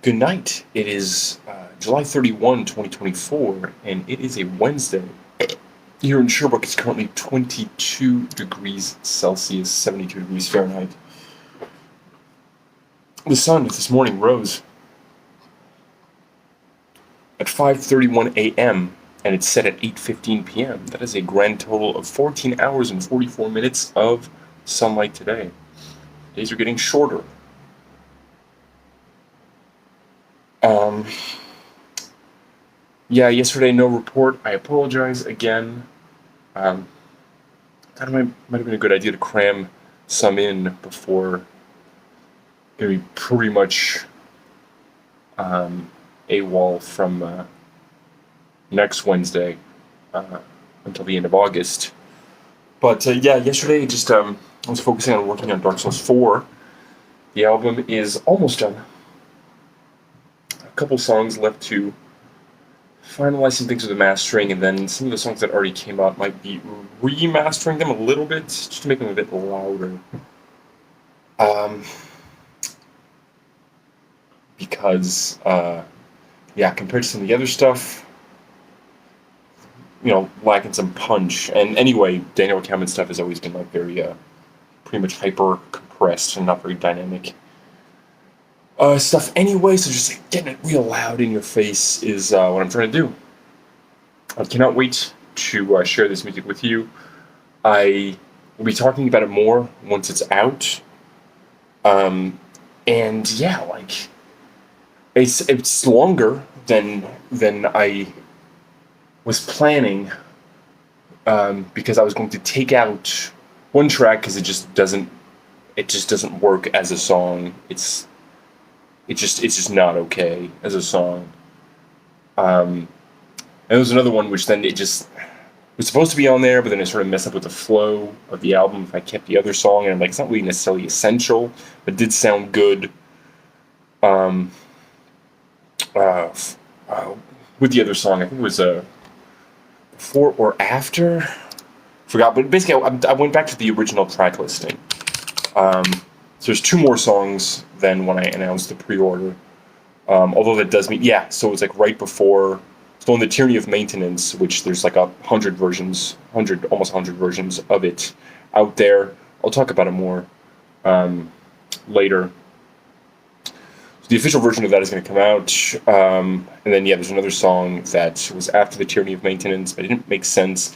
Good night. It is July 31, 2024, and it is a Wednesday. Here in Sherbrooke, it's currently 22 degrees Celsius, 72 degrees Fahrenheit. The sun this morning rose at 5:31 a.m. and it's set at 8:15 p.m. That is a grand total of 14 hours and 44 minutes of sunlight today. Days are getting shorter. Um, yeah, yesterday no report. I apologize again. Um, Thought it might have been a good idea to cram some in before gonna be pretty much AWOL from next Wednesday uh, until the end of August. But yeah, yesterday just I was focusing on working on Dark Souls 4. The album is almost done. A couple songs left to finalize some things with the mastering, and then some of the songs that already came out might be remastering them a little bit, just to make them a bit louder. Um, because, yeah, compared to some of the other stuff, lacking some punch. And anyway, Daniel Cowman stuff has always been like very, pretty much hyper compressed and not very dynamic. Stuff anyway, so just like, getting it real loud in your face is what I'm trying to do. I cannot wait to share this music with you. I will be talking about it more once it's out. And yeah, like it's longer than I was planning, because I was going to take out one track because it just doesn't work as a song. It's just not okay as a song. And there was another one which then it just was supposed to be on there, but then it sort of messed up with the flow of the album if I kept the other song, and I'm like, it's not really necessarily essential, but it did sound good. Um, with the other song, I think it was before or after, forgot, but basically I went back to the original track listing. So there's two more songs than when I announced the pre-order. Although that does mean, yeah, so it's like right before, so in the Tyranny of Maintenance, which there's like 100 versions, almost 100 versions of it out there. I'll talk about it more later. So the official version of that is going to come out, and then yeah, there's another song that was after the Tyranny of Maintenance, but it didn't make sense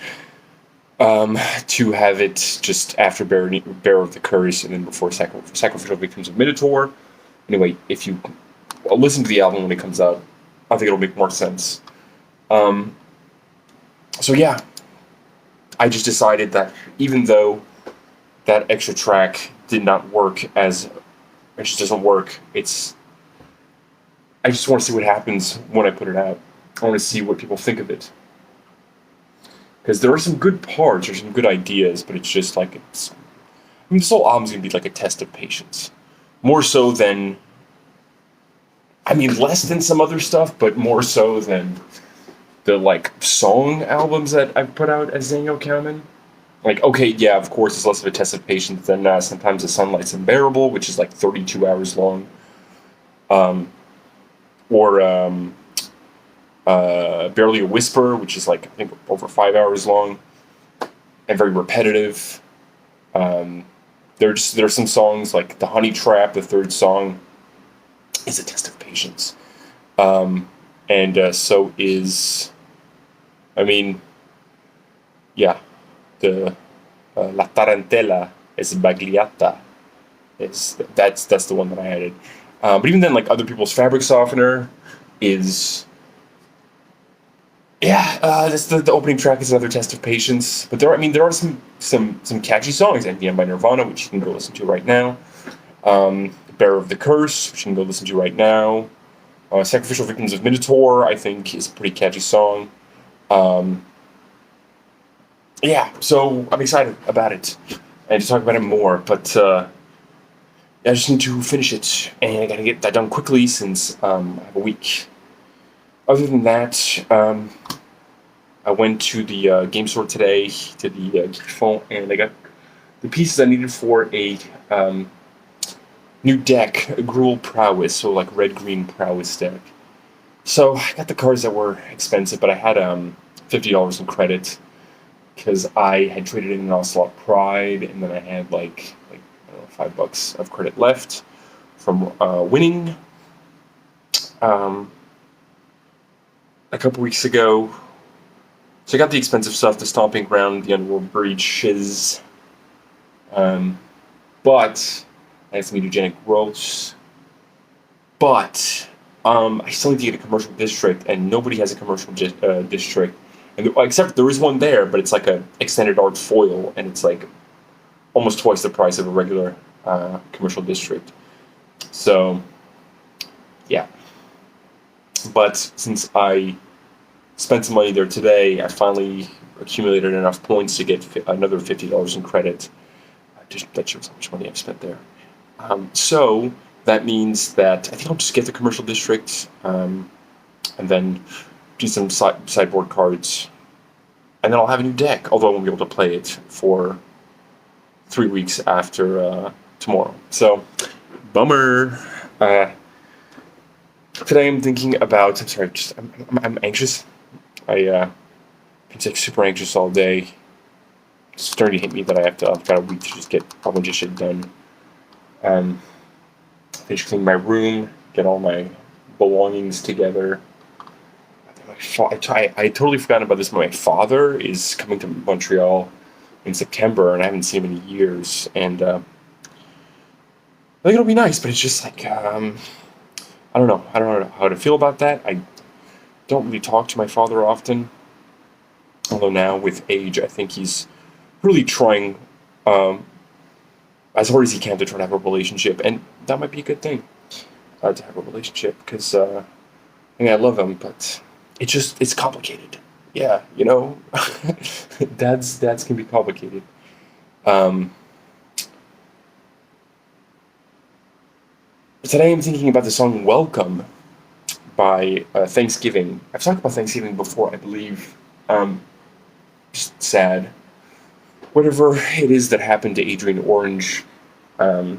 to have it just after Bearer of the Curse and then before Sacrificial Victims of Minotaur. Anyway, if you listen to the album when it comes out, I think it'll make more sense. So yeah, I just decided that even though that extra track did not work it just doesn't work, I just want to see what happens when I put it out. I want to see what people think of it. Because there are some good parts, or some good ideas, but it's just like, this whole album's going to be like a test of patience. More so than, less than some other stuff, but more so than the, like, song albums that I've put out as Daniel Cowman. Like, okay, yeah, of course, it's less of a test of patience than Sometimes the Sunlight's Unbearable, which is like 32 hours long. Or Barely a Whisper, which is like, I think, over 5 hours long and very repetitive. There are some songs like The Honey Trap, the third song, is a test of patience. And so is, yeah, the La Tarantella es Bagliata. That's the one that I added. But even then, like, other people's Fabric Softener is, yeah, that's the opening track is another test of patience. But there are some catchy songs. And by Nirvana, which you can go listen to right now. Bearer of the Curse, which you can go listen to right now. Sacrificial Victims of Minotaur, I think, is a pretty catchy song. Yeah, so I'm excited about it and to talk about it more. But I just need to finish it, and I gotta get that done quickly since I have a week. Other than that, I went to the game store today, to the Geek Font, and I got the pieces I needed for a new deck, Gruel Prowess, so like red-green Prowess deck. So I got the cards that were expensive, but I had $50 in credit because I had traded in an Ocelot Pride, and then I had like I don't know, $5 of credit left from winning um, a couple weeks ago. So I got the expensive stuff, the Stomping Ground, the Underworld Breaches, um, but I had some mutagenic growths. But I still need to get a commercial district, and nobody has a commercial district. And except there is one there, but it's like a extended art foil, and it's like almost twice the price of a regular commercial district. So, yeah. But since I spent some money there today, I finally accumulated enough points to get another $50 in credit. That shows how much money I've spent there. So that means that I think I'll just get the commercial district, and then do some sideboard cards, and then I'll have a new deck. Although I won't be able to play it for 3 weeks after tomorrow. So, bummer. Today I'm thinking about. I'm sorry. I'm anxious. I've been super anxious all day. It's starting to hit me that I've got a week to just get a bunch of shit done. Finish cleaning my room, get all my belongings together. I totally forgot about this. My father is coming to Montreal in September, and I haven't seen him in years. And I think it'll be nice, but it's just like I don't know. I don't know how to feel about that. I don't really talk to my father often, although now with age, I think he's really trying as hard as he can to try to have a relationship, and that might be a good thing to have a relationship because I mean I love him, but it's complicated. Yeah, you know, dads can be complicated. Um, Today I'm thinking about the song "Welcome" by Thanksgiving. I've talked about Thanksgiving before, I believe. Just sad. Whatever it is that happened to Adrian Orange, I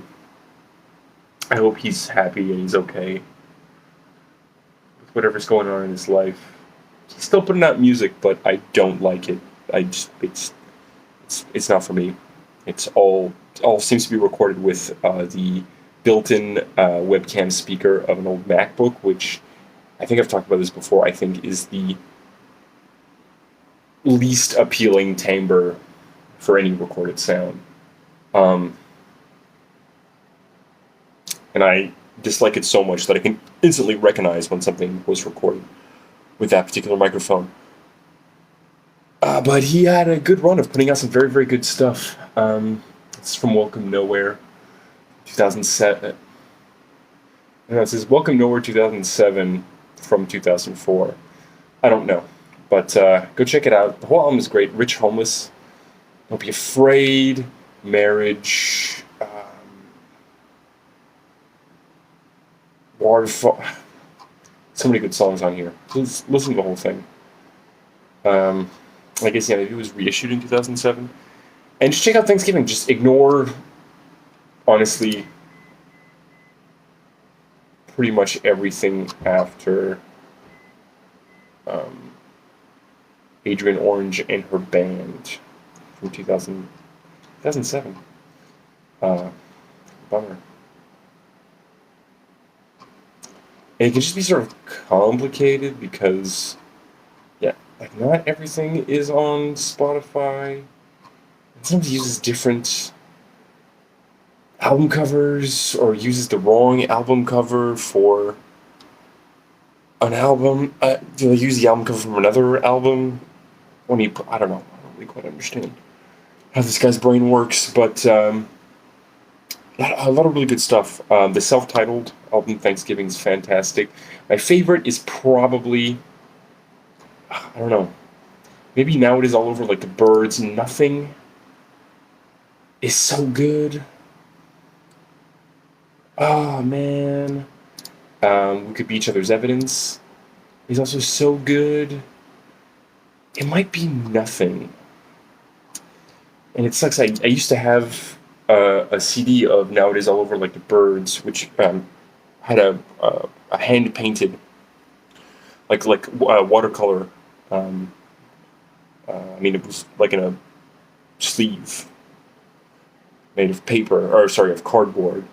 hope he's happy and he's okay with whatever's going on in his life. He's still putting out music, but I don't like it. It's not for me. It all seems to be recorded with the built-in webcam speaker of an old MacBook, which I think I've talked about this before. I think is the least appealing timbre for any recorded sound. Um, and I dislike it so much that I can instantly recognize when something was recorded with that particular microphone. But he had a good run of putting out some very, very good stuff. It's from Welcome Nowhere, 2007. No, it says Welcome Nowhere 2007 from 2004. I don't know. But go check it out. The whole album is great. Rich Homeless, Don't Be Afraid, Marriage, Waterfall. So many good songs on here. Please listen to the whole thing. I guess, yeah, maybe it was reissued in 2007. And just check out Thanksgiving. Just ignore, honestly, pretty much everything after Adrian Orange and her band from 2007. Bummer. And it can just be sort of complicated because, yeah, like not everything is on Spotify. And sometimes it uses different album covers or uses the wrong album cover for an album. Do they use the album cover from another album? I don't know. I don't really quite understand how this guy's brain works, but a lot of really good stuff. The self-titled album Thanksgiving is fantastic. My favorite is probably, I don't know, maybe Now It Is All Over, like the Birds. Nothing is so good. Oh man, We Could Be Each Other's Evidence is also so good. It might be Nothing. And it sucks. I used to have a CD of Nowadays All Over Like the Birds, which had a hand painted watercolor. Um, I mean, it was like in a sleeve made of paper, or sorry, of cardboard.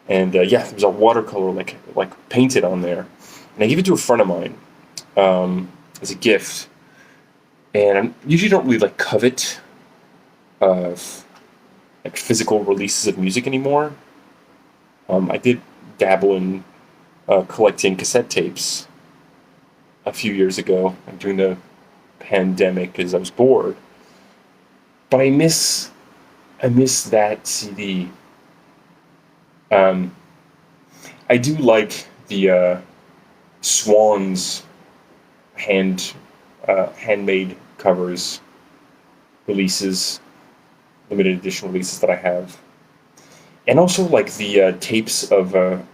And yeah, there was a watercolor like painted on there, and I gave it to a friend of mine as a gift. And I usually don't really like covet uh, like physical releases of music anymore. I did dabble in collecting cassette tapes a few years ago during the pandemic because I was bored. But I miss that CD. Um, I do like the Swans handmade covers releases, limited edition releases that I have, and also like the tapes of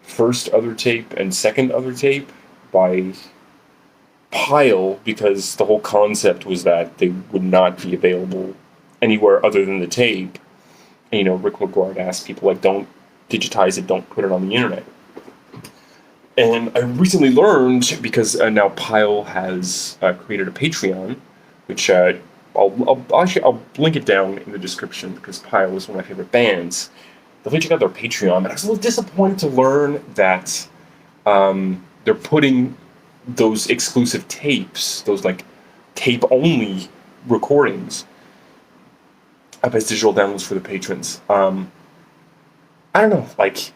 first other tape and second other tape by Pile, because the whole concept was that they would not be available anywhere other than the tape. And, Rick LaGuard asked people like, don't digitize it, don't put it on the internet. And I recently learned, because now Pile has created a Patreon, which I'll link it down in the description because Pile is one of my favorite bands. Definitely check out their Patreon. And I was a little disappointed to learn that they're putting those exclusive tapes, those like tape only recordings, up as digital downloads for the patrons. I don't know, like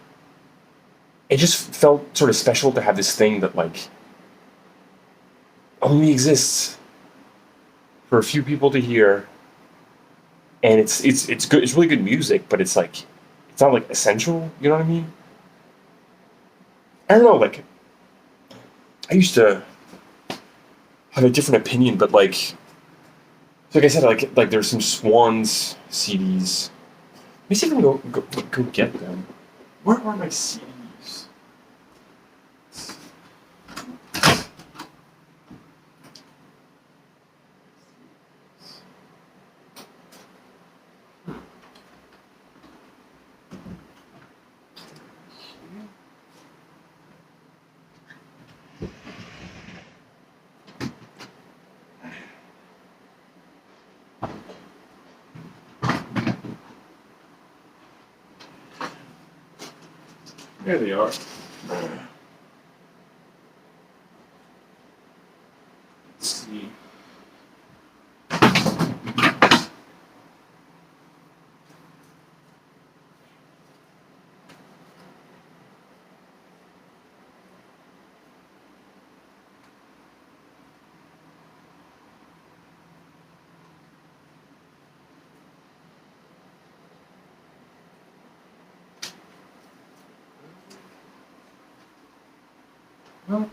it just felt sort of special to have this thing that like only exists for a few people to hear, and it's good. It's really good music, but it's like it's not like essential. You know what I mean? I don't know. Like I used to have a different opinion, but like I said, like there's some Swans CDs. Let me see if I can go get them. Where are my CDs? There they are. Let's see. Well,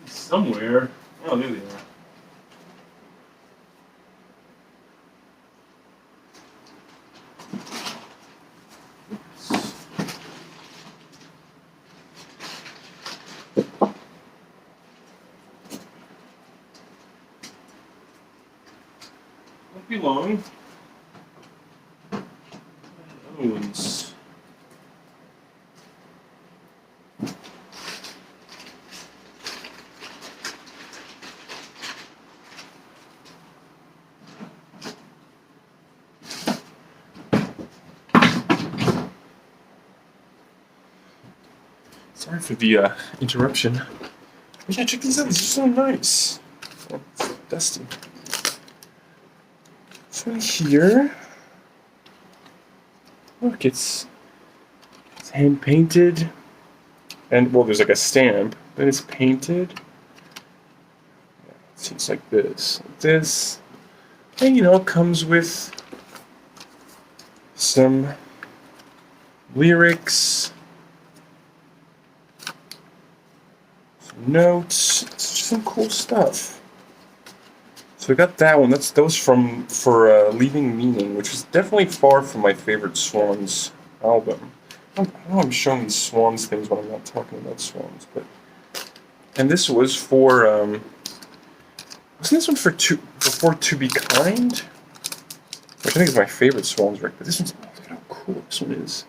somewhere. Oh, there they are. Won't be long. Other ones. Sorry for the interruption. Yeah, check these out. These are so nice. Oh, it's dusty. So here, look, it's hand painted, and well, there's like a stamp, but it's painted. Yeah, it seems like this, and it comes with some lyrics. Notes, it's just some cool stuff. So we got that one. That was for Leaving Meaning, which is definitely far from my favorite Swans album. I know I'm showing these Swans things when I'm not talking about Swans, but and this was for Wasn't this one before To Be Kind? Which I think is my favorite Swans record, but this one's, look at how cool this one is.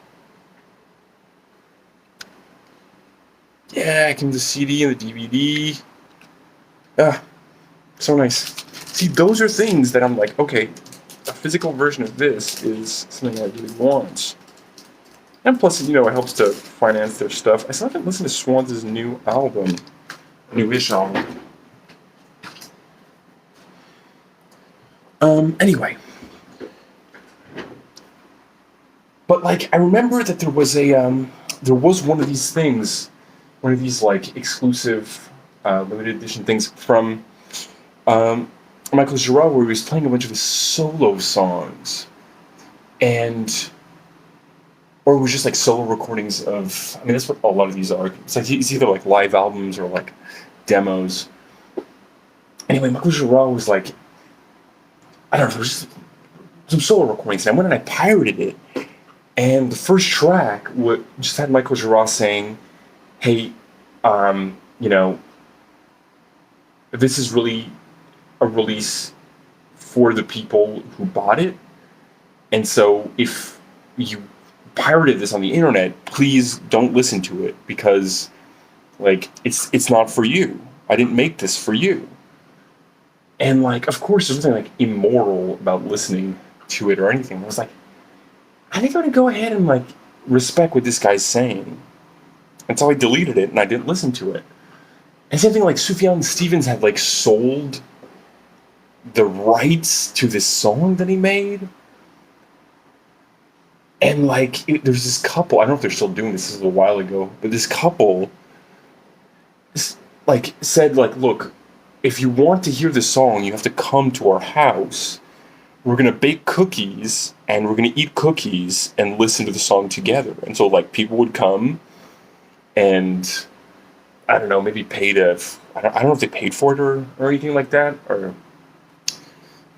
Yeah, it came with the CD and the DVD. Ah, so nice. See, those are things that I'm like, okay, a physical version of this is something I really want. And plus, it helps to finance their stuff. I still haven't listened to Swans' new album. Newish album. Anyway. But, like, I remember that there was one of these things, one of these, like, exclusive, limited edition things from, Michael Giroux, where he was playing a bunch of his solo songs. Or it was just, like, solo recordings of, I mean, that's what a lot of these are. It's like, it's either, like, live albums or, like, demos. Anyway, Michael Giroux was, like, I don't know, there was just some solo recordings, and I went and I pirated it. And the first track just had Michael Giroux saying, hey, this is really a release for the people who bought it. And so if you pirated this on the internet, please don't listen to it because, like, it's not for you. I didn't make this for you. And, like, of course, there's nothing, like, immoral about listening to it or anything. I was like, I think I'm going to go ahead and, like, respect what this guy's saying. And so I deleted it and I didn't listen to it. And same thing, like, Sufjan Stevens had, like, sold the rights to this song that he made. And, like, there's this couple, I don't know if they're still doing this, this is a while ago, but this couple, like, said, like, look, if you want to hear this song, you have to come to our house. We're going to bake cookies, and we're going to eat cookies and listen to the song together. And so, like, people would come and, I don't know, maybe pay to, I don't know if they paid for it or anything like that,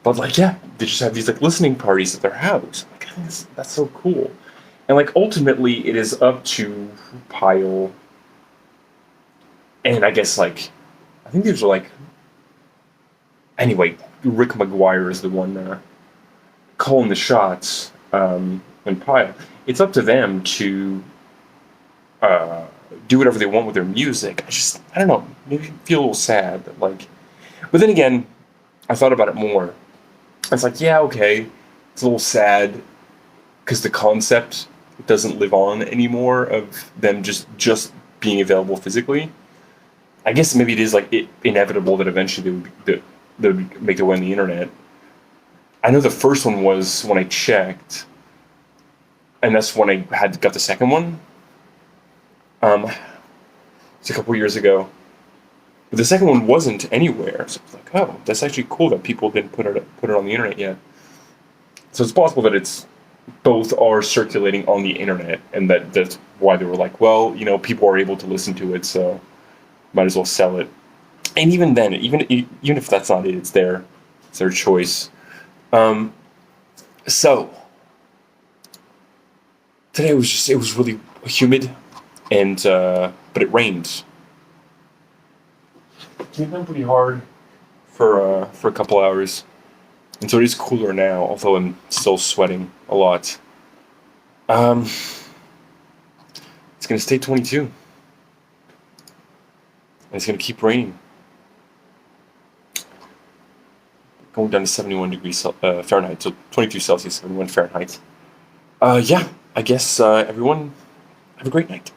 but, like, yeah, they just have these, like, listening parties at their house. Like, that's so cool. And, like, ultimately, it is up to Pyle, and I guess, like, I think these are, like, anyway, Rick McGuire is the one calling the shots, and Pyle. It's up to them to do whatever they want with their music. I don't know, maybe feel a little sad that, like, but then again, I thought about it more. It's like, yeah, okay, it's a little sad because the concept doesn't live on anymore of them just being available physically. I guess maybe it is, like, inevitable that eventually they would make their way on the internet. I know the first one was when I checked, and that's when I got the second one. It's a couple years ago. But the second one wasn't anywhere, so I was like, oh, that's actually cool that people didn't put it on the internet yet. So it's possible that both are circulating on the internet, and that's why they were like, well, people are able to listen to it, so might as well sell it. And even then, even if that's not it, it's their choice. So today it was really humid, and but it rained. It came down pretty hard for a couple hours, and so it is cooler now. Although I'm still sweating a lot. It's gonna stay 22, and it's gonna keep raining. Going down to 71 degrees Fahrenheit, so 22 Celsius, 71 Fahrenheit. Yeah, I guess everyone have a great night.